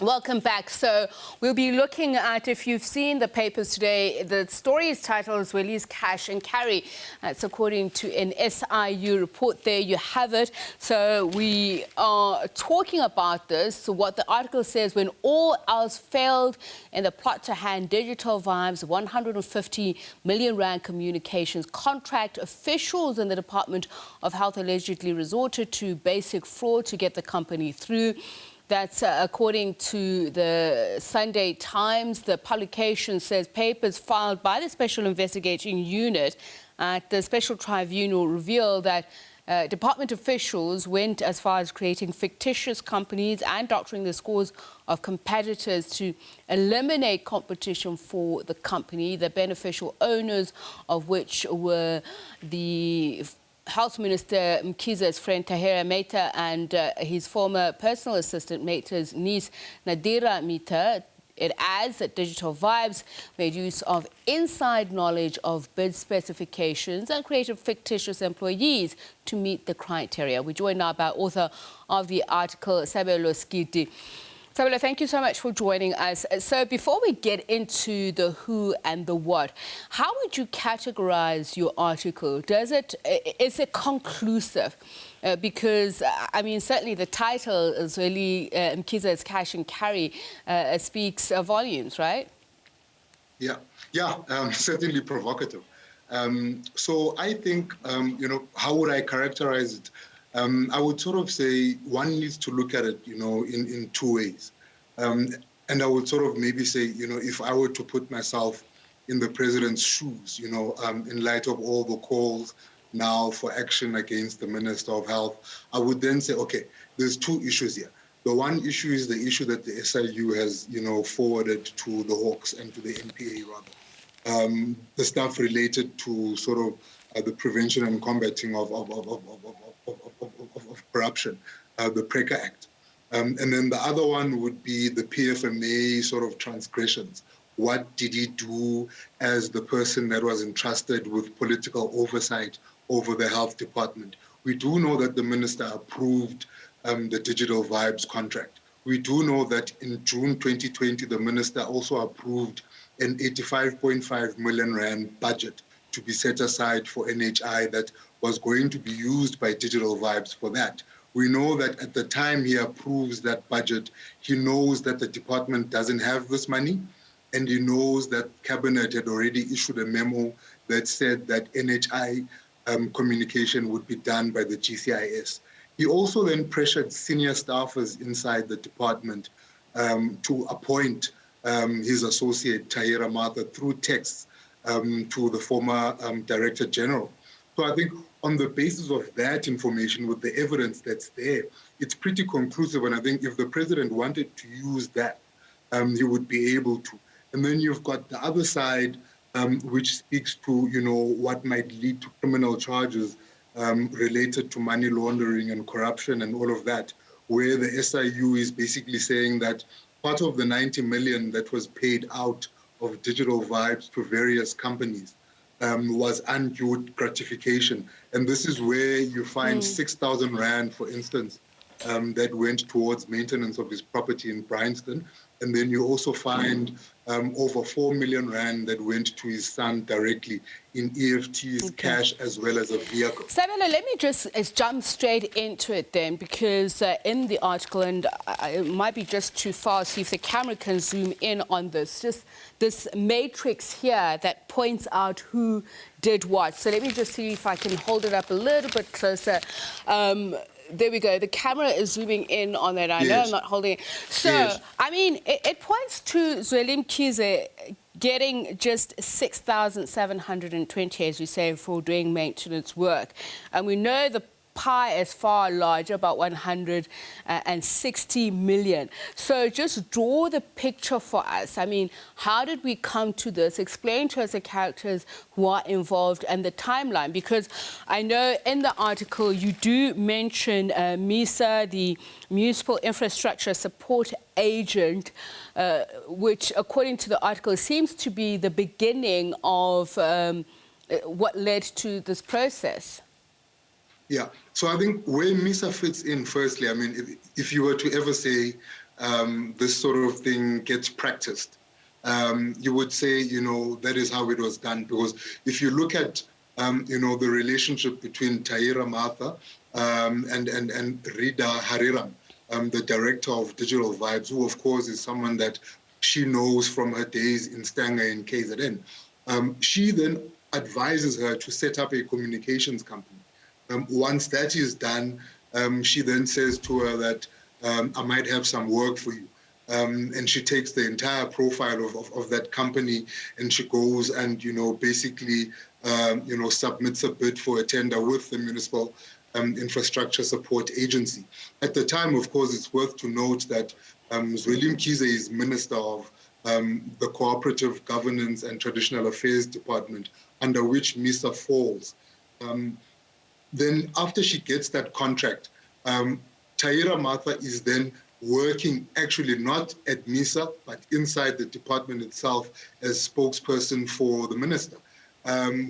Welcome back. So we'll be looking at, if you've seen the papers today, the story is titled Release Cash and Carry. That's according to an SIU report. There you have it. So we are talking about this. So what the article says, when all else failed in the plot to hand Digital Vibes 150 million rand communications contract, officials in the Department of Health allegedly resorted to basic fraud to get the company through. That's according to the Sunday Times. The publication says papers filed by the Special Investigating Unit at the Special Tribunal reveal that department officials went as far as creating fictitious companies and doctoring the scores of competitors to eliminate competition for the company, the beneficial owners of which were the Health Minister Mkhize's friend Tahera Mather and his former personal assistant Mather's niece Naadhira Mitha. It adds that Digital Vibes made use of inside knowledge of bid specifications and created fictitious employees to meet the criteria. We're joined now by author of the article, Sabelo Skiti. Sabelo, thank you so much for joining us. So before we get into the who and the what, how would you categorize your article? Is it conclusive? Because, I mean, certainly the title is really Mkhize's Cash and Carry speaks volumes, right? Yeah, certainly provocative. So I think, how would I characterize it? I would sort of say one needs to look at it, in two ways. And I would sort of maybe say, if I were to put myself in the president's shoes, in light of all the calls now for action against the Minister of Health, I would then say, okay, there's two issues here. The one issue is the issue that the SIU has, forwarded to the Hawks and to the NPA rather. The stuff related to sort of the prevention and combating of corruption, the PRECA Act. And then the other one would be the PFMA sort of transgressions. What did he do as the person that was entrusted with political oversight over the health department? We do know that the minister approved the Digital Vibes contract. We do know that in June 2020, the minister also approved an 85.5 million rand budget to be set aside for NHI that was going to be used by Digital Vibes for that. We know that at the time he approves that budget, he knows that the department doesn't have this money, and he knows that Cabinet had already issued a memo that said that NHI communication would be done by the GCIS. He also then pressured senior staffers inside the department to appoint his associate, Tahera Mather, through texts to the former Director General. So I think on the basis of that information, with the evidence that's there, it's pretty conclusive. And I think if the president wanted to use that, he would be able to. And then you've got the other side, which speaks to, what might lead to criminal charges related to money laundering and corruption and all of that, where the SIU is basically saying that part of the 90 million that was paid out of Digital Vibes to various companies was undue gratification. And this is where you find 6,000 rand, for instance, that went towards maintenance of his property in Bryanston. And then you also find over 4 million rand that went to his son directly in EFTs, cash, as well as a vehicle. Sabelo, let me just jump straight into it then, because in the article, and it might be just too fast, see if the camera can zoom in on this, just this matrix here that points out who did what. So let me just see if I can hold it up a little bit closer. There we go. The camera is zooming in on that. I know I'm not holding it. So, I mean, it points to Zweli Mkhize getting just 6,720, as you say, for doing maintenance work. And we know the pie is far larger, about 160 million. So just draw the picture for us. I mean, how did we come to this? Explain to us the characters who are involved and the timeline, because I know in the article you do mention MISA, the Municipal Infrastructure Support Agent, which according to the article seems to be the beginning of what led to this process. Yeah, so I think where MISA fits in, firstly, I mean, if you were to ever say this sort of thing gets practiced. You would say, that is how it was done. Because if you look at, the relationship between Tahera Mather and Rida Hariram, the director of Digital Vibes, who of course is someone that she knows from her days in Stanger in KZN, she then advises her to set up a communications company. Once that is done, she then says to her that I might have some work for you. And she takes the entire profile of that company, and she goes and, basically, submits a bid for a tender with the Municipal Infrastructure Support Agency. At the time, of course, it's worth to note that Mkhize is Minister of the Cooperative Governance and Traditional Affairs Department, under which MISA falls. Then after she gets that contract, Tahera Mather is then working actually not at MISA, but inside the department itself as spokesperson for the minister.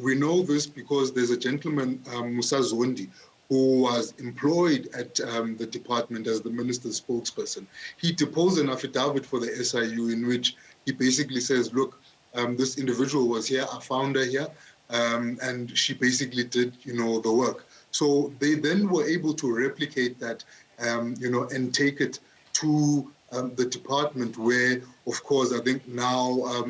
We know this because there's a gentleman, Musa Zondi, who was employed at the department as the minister's spokesperson. He deposed an affidavit for the SIU in which he basically says, look, this individual was here, I found her here, and she basically did, the work. So they then were able to replicate that, and take it to the department where, of course, I think now,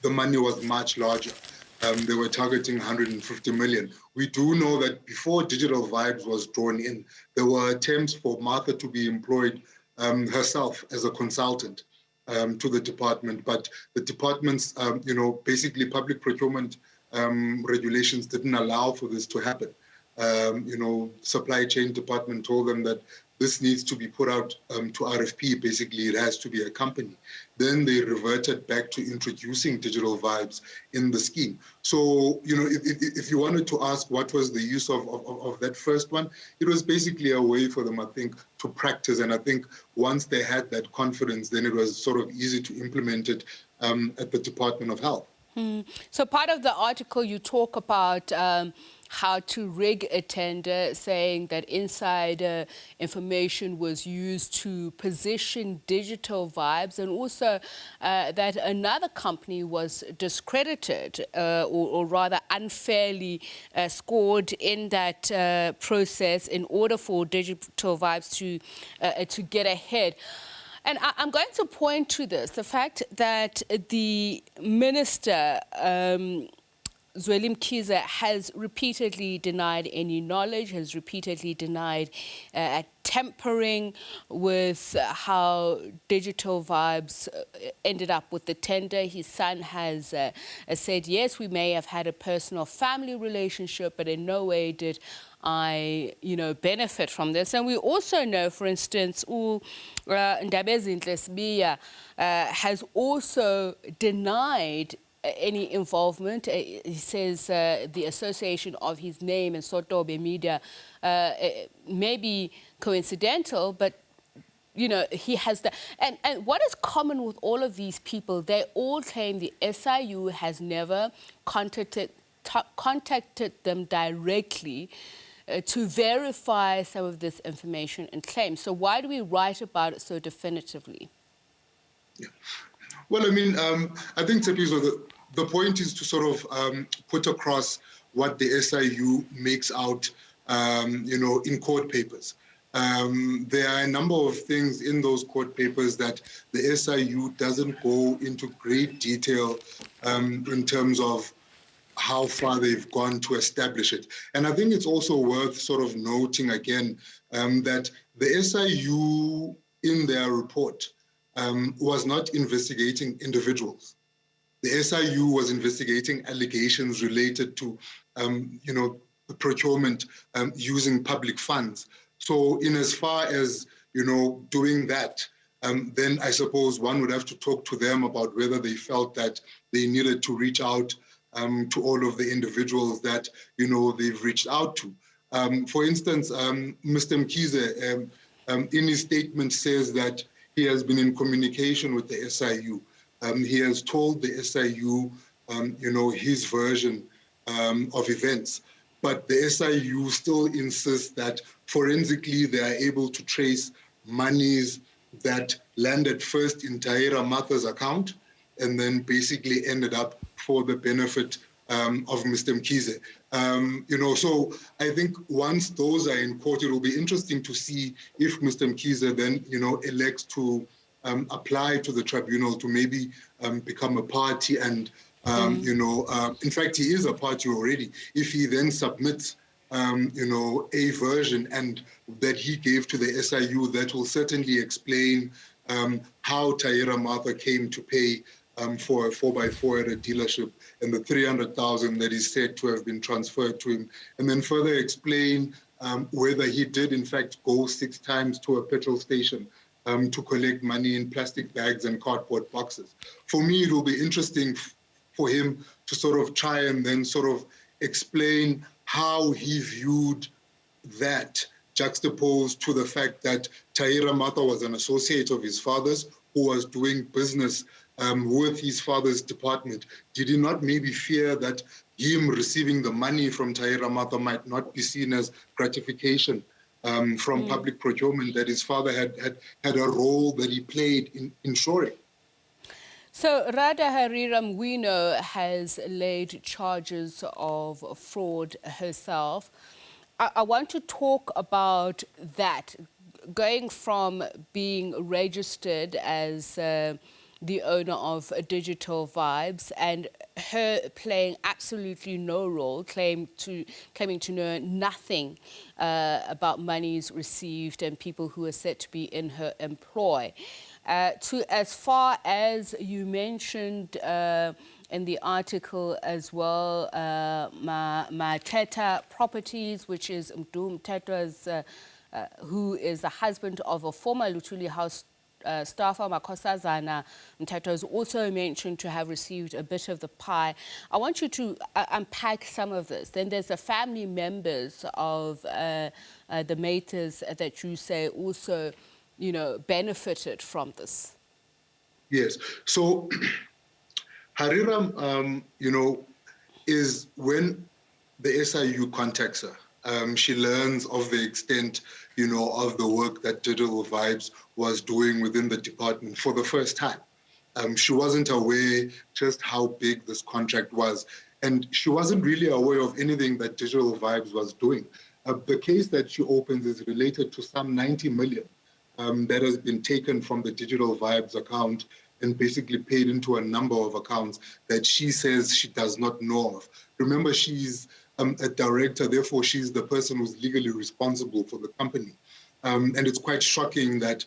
the money was much larger. They were targeting 150 million. We do know that before Digital Vibes was drawn in, there were attempts for Martha to be employed herself as a consultant to the department, but the department's, basically public procurement regulations didn't allow for this to happen. Supply chain department told them that this needs to be put out to RFP. Basically, it has to be a company. Then they reverted back to introducing Digital Vibes in the scheme. So, if you wanted to ask what was the use of that first one, it was basically a way for them, I think, to practice. And I think once they had that confidence, then it was sort of easy to implement it at the Department of Health. So part of the article you talk about how to rig a tender, saying that insider information was used to position Digital Vibes, and also that another company was discredited or rather unfairly scored in that process in order for Digital Vibes to get ahead. And I'm going to point to this, the fact that the minister, Mkhize, has repeatedly denied any knowledge, has repeatedly denied tampering with how Digital Vibes ended up with the tender. His son has said, yes, we may have had a personal family relationship, but in no way did I, benefit from this. And we also know, for instance, Ndabezinhle Sibiya has also denied any involvement. He says the association of his name and Sotobe Media may be coincidental, but he has that. And what is common with all of these people? They all claim the SIU has never contacted them directly to verify some of this information and claims. So why do we write about it so definitively? Yeah. Well, I mean, I think, Tsepiso, the point is to sort of put across what the SIU makes out, in court papers. There are a number of things in those court papers that the SIU doesn't go into great detail in terms of how far they've gone to establish it. And I think it's also worth sort of noting again that the SIU in their report was not investigating individuals. The SIU was investigating allegations related to, the procurement using public funds. So in as far as, doing that, then I suppose one would have to talk to them about whether they felt that they needed to reach out to all of the individuals that, they've reached out to. For instance, Mr. Mkhize, in his statement, says that he has been in communication with the SIU. He has told the SIU, his version of events. But the SIU still insists that forensically they are able to trace monies that landed first in Tahera Mather's account and then basically ended up for the benefit of Mr. Mkhize. So I think once those are in court, it will be interesting to see if Mr. Mkhize then, elects to apply to the tribunal to maybe become a party and, in fact, he is a party already. If he then submits, a version and that he gave to the SIU, that will certainly explain how Tahera Mather came to pay for a 4x4 at a dealership and the 300,000 that is said to have been transferred to him, and then further explain whether he did in fact go 6 times to a petrol station to collect money in plastic bags and cardboard boxes. For me, it will be interesting for him to sort of try and then sort of explain how he viewed that juxtaposed to the fact that Tahera Mather was an associate of his father's who was doing business with his father's department. Did he not maybe fear that him receiving the money from Tahera Mather might not be seen as gratification from public procurement that his father had a role that he played in ensuring? So Naadhira Mitha has laid charges of fraud herself. I want to talk about that, going from being registered as the owner of Digital Vibes and her playing absolutely no role, claiming to know nothing about monies received and people who are said to be in her employ. To as far as you mentioned in the article as well, Mateta Properties, which is Mteta's, who is the husband of a former Luthuli House staffer, Makhosazana Mteta, is also mentioned to have received a bit of the pie. I want you to unpack some of this. Then there's the family members of the Mathers that you say also, benefited from this. Yes. So Hariram, is when the SIU contacts her, she learns of the extent, of the work that Digital Vibes was doing within the department for the first time. She wasn't aware just how big this contract was, and she wasn't really aware of anything that Digital Vibes was doing. The case that she opens is related to some 90 million that has been taken from the Digital Vibes account and basically paid into a number of accounts that she says she does not know of. Remember, she's a director, therefore she's the person who's legally responsible for the company. And it's quite shocking that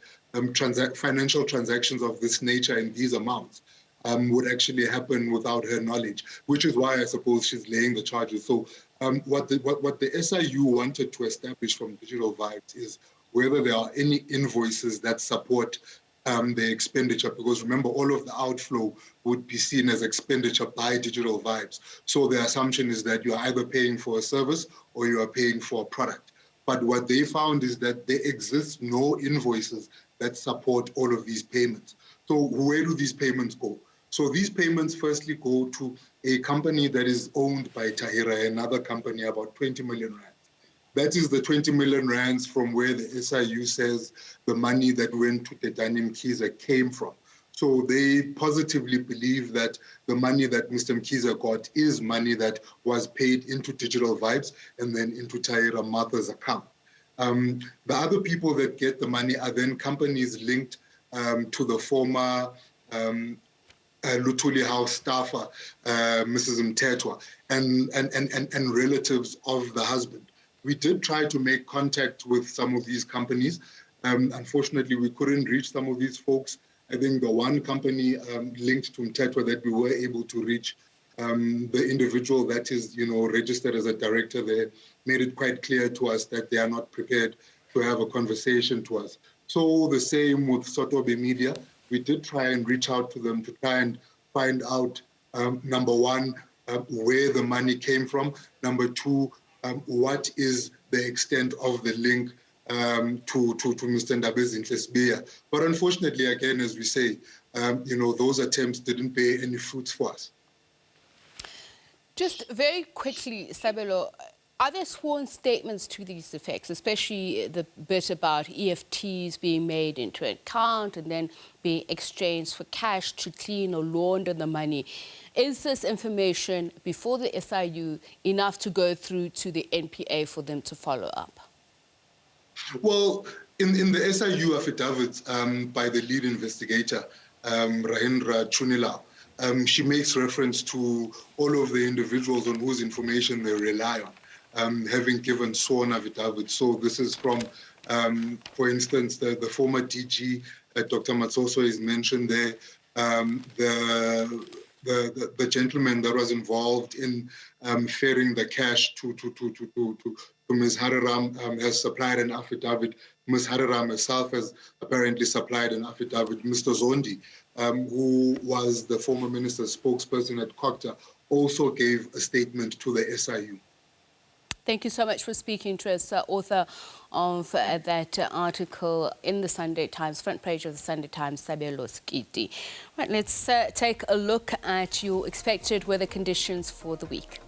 financial transactions of this nature and these amounts would actually happen without her knowledge, which is why I suppose she's laying the charges. So what the SIU wanted to establish from Digital Vibes is whether there are any invoices that support the expenditure, because remember, all of the outflow would be seen as expenditure by Digital Vibes. So the assumption is that you are either paying for a service or you are paying for a product. But what they found is that there exists no invoices that support all of these payments. So where do these payments go? So these payments firstly go to a company that is owned by Tahera, another company, about 20 million rand. That is the 20 million rands from where the SIU says the money that went to Tetani Mkhize came from. So they positively believe that the money that Mr. Mkhize got is money that was paid into Digital Vibes and then into Tahera Mather's account. The other people that get the money are then companies linked to the former Luthuli House staffer, Mrs. Mtetwa, and relatives of the husband. We did try to make contact with some of these companies. Unfortunately, we couldn't reach some of these folks. I think the one company linked to Mtetwa that we were able to reach, the individual that is, registered as a director there, made it quite clear to us that they are not prepared to have a conversation to us. So the same with Sotobe Media. We did try and reach out to them to try and find out, number one, where the money came from. Number two, what is the extent of the link to Mr. Ndabezinhle's beer. But unfortunately, again, as we say, those attempts didn't bear any fruits for us. Just very quickly, Sabelo, Are there sworn statements to these effects, especially the bit about EFTs being made into an account and then being exchanged for cash to clean or launder the money? Is this information before the SIU enough to go through to the NPA for them to follow up? Well, in the SIU affidavits by the lead investigator, Rahindra Chunila, she makes reference to all of the individuals on whose information they rely on, having given sworn affidavits. So this is from, for instance, the former DG that Dr. Matsoso is mentioned there, the gentleman that was involved in ferrying the cash to Ms. Hariram has supplied an affidavit. Ms. Hariram herself has apparently supplied an affidavit. Mr. Zondi, who was the former minister's spokesperson at COCTA, also gave a statement to the SIU. Thank you so much for speaking to us, author of that article in the Sunday Times, front page of the Sunday Times, Sabelo Skiti. Right, let's take a look at your expected weather conditions for the week.